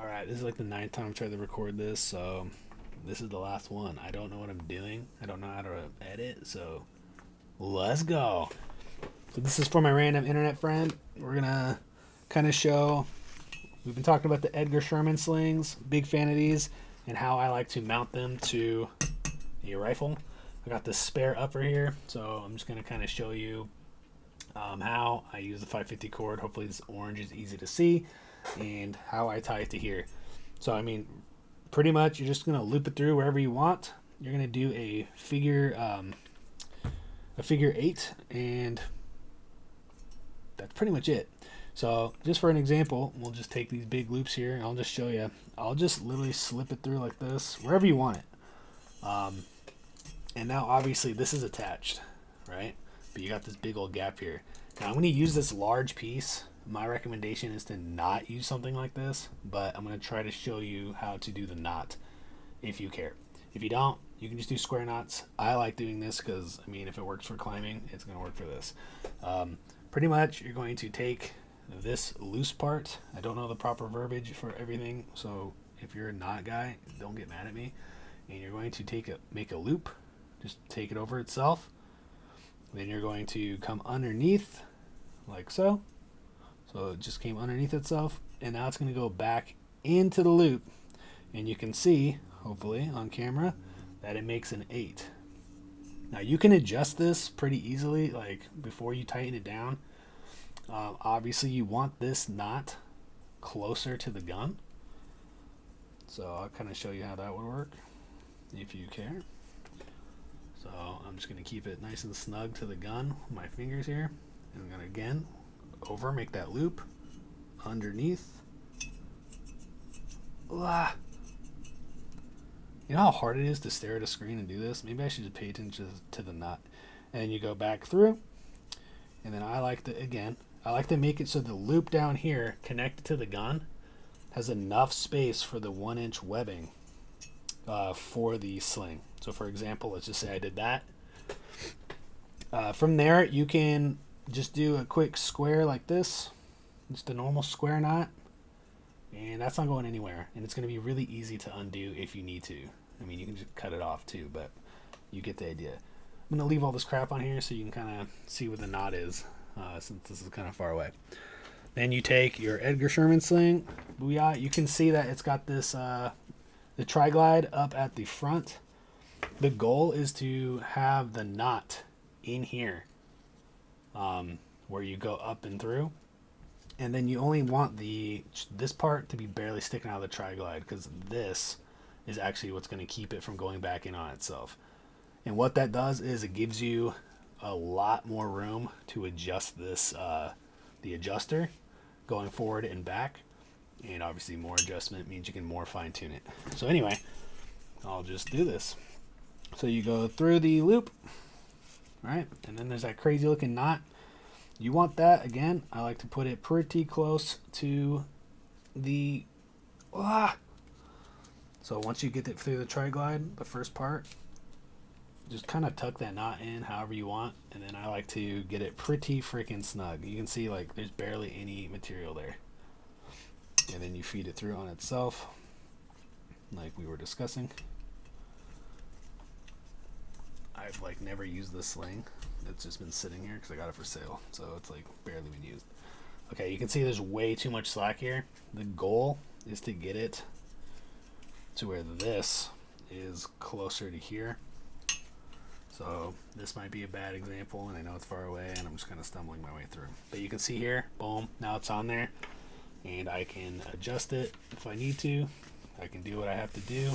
Alright, this is like the ninth time I've tried to record this, so this is the last one. I don't know what I'm doing. I don't know how to edit, so let's go. So this is for my random internet friend. We're gonna kind of show, we've been talking about the Edgar Sherman slings, big fan of these, and how I like to mount them to a rifle. I got this spare upper here, so I'm just gonna kind of show you how I use the 550 cord. Hopefully this orange is easy to see, and how I tie it to here. So I mean, pretty much you're just gonna loop it through wherever you want. You're gonna do a figure 8, and that's pretty much it. So just for an example, we'll just take these big loops here, and I'll just show you. I'll just literally slip it through like this, wherever you want it. And now obviously this is attached, right? But you got this big old gap here. Now I'm going to use this large piece. My recommendation is to not use something like this, but I'm going to try to show you how to do the knot if you care. If you don't, you can just do square knots. I like doing this because, I mean, if it works for climbing, it's going to work for this. Pretty much you're going to take this loose part. I don't know the proper verbiage for everything, so if you're a knot guy, don't get mad at me. And you're going to make a loop, just take it over itself. Then you're going to come underneath like so. So it just came underneath itself, and now it's going to go back into the loop, and you can see, hopefully on camera, that it makes an 8. Now you can adjust this pretty easily, like before you tighten it down. Obviously you want this knot closer to the gun, so I'll kind of show you how that would work if you care. So I'm just going to keep it nice and snug to the gun with my fingers here, and I'm going to again make that loop underneath. Ah. You know how hard it is to stare at a screen and do this? Maybe I should just pay attention to the knot. And then you go back through, and then I like to make it so the loop down here connected to the gun has enough space for the 1-inch webbing for the sling. So for example, let's just say I did that. From there, you can just do a quick square like this, just a normal square knot, and that's not going anywhere, and it's going to be really easy to undo if you need to. I mean, you can just cut it off too, but you get the idea. I'm going to leave all this crap on here so you can kind of see what the knot is, since this is kind of far away. Then you take your Edgar Sherman sling. Booyah. You can see that it's got this the tri-glide up at the front. The goal is to have the knot in here, where you go up and through, and then you only want this part to be barely sticking out of the tri-glide, because this is actually what's going to keep it from going back in on itself. And what that does is it gives you a lot more room to adjust this, the adjuster going forward and back, and obviously more adjustment means you can more fine tune it. So anyway, I'll just do this. So you go through the loop, right, and then there's that crazy looking knot. You want that, again, I like to put it pretty close to the, so once you get it through the tri-glide, the first part, just kind of tuck that knot in however you want, and then I like to get it pretty freaking snug. You can see like there's barely any material there. And then you feed it through on itself, like we were discussing. I've like never used this sling. It's just been sitting here because I got it for sale, so it's like barely been used. Okay, you can see there's way too much slack here. The goal is to get it to where this is closer to here. So this might be a bad example, and I know it's far away, and I'm just kind of stumbling my way through. But you can see here, boom, now it's on there, and I can adjust it if I need to. I can do what I have to do,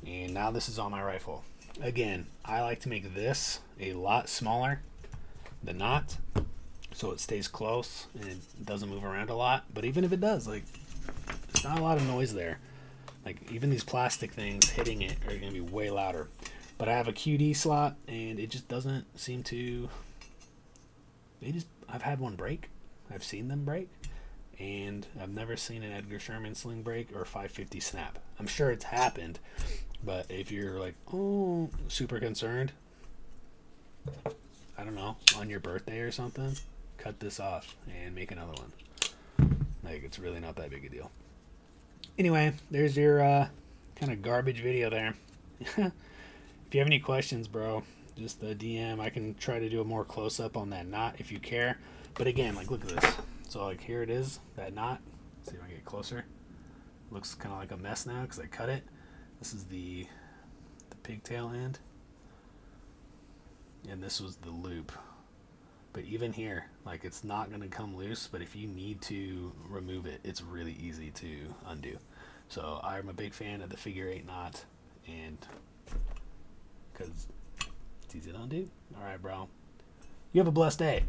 and now this is on my rifle. Again, I like to make this a lot smaller, the knot, so it stays close and it doesn't move around a lot. But even if it does, like, there's not a lot of noise there. Like, even these plastic things hitting it are going to be way louder. But I have a QD slot, and it just doesn't seem to, I've had one break. I've seen them break, and I've never seen an Edgar Sherman sling break or 550 snap. I'm sure it's happened, but if you're like, oh, super concerned, I don't know, on your birthday or something, cut this off and make another one. Like, it's really not that big a deal. Anyway, there's your kind of garbage video there. If you have any questions, bro, just the DM. I can try to do a more close up on that knot if you care. But again, like, look at this. So like here it is, that knot. Let's see if I can get closer. Looks kind of like a mess now because I cut it. This is the pigtail end, and this was the loop. But even here, like, it's not going to come loose, but if you need to remove it, it's really easy to undo. So I'm a big fan of the figure 8 knot, and because it's easy to undo. All right, bro. You have a blessed day.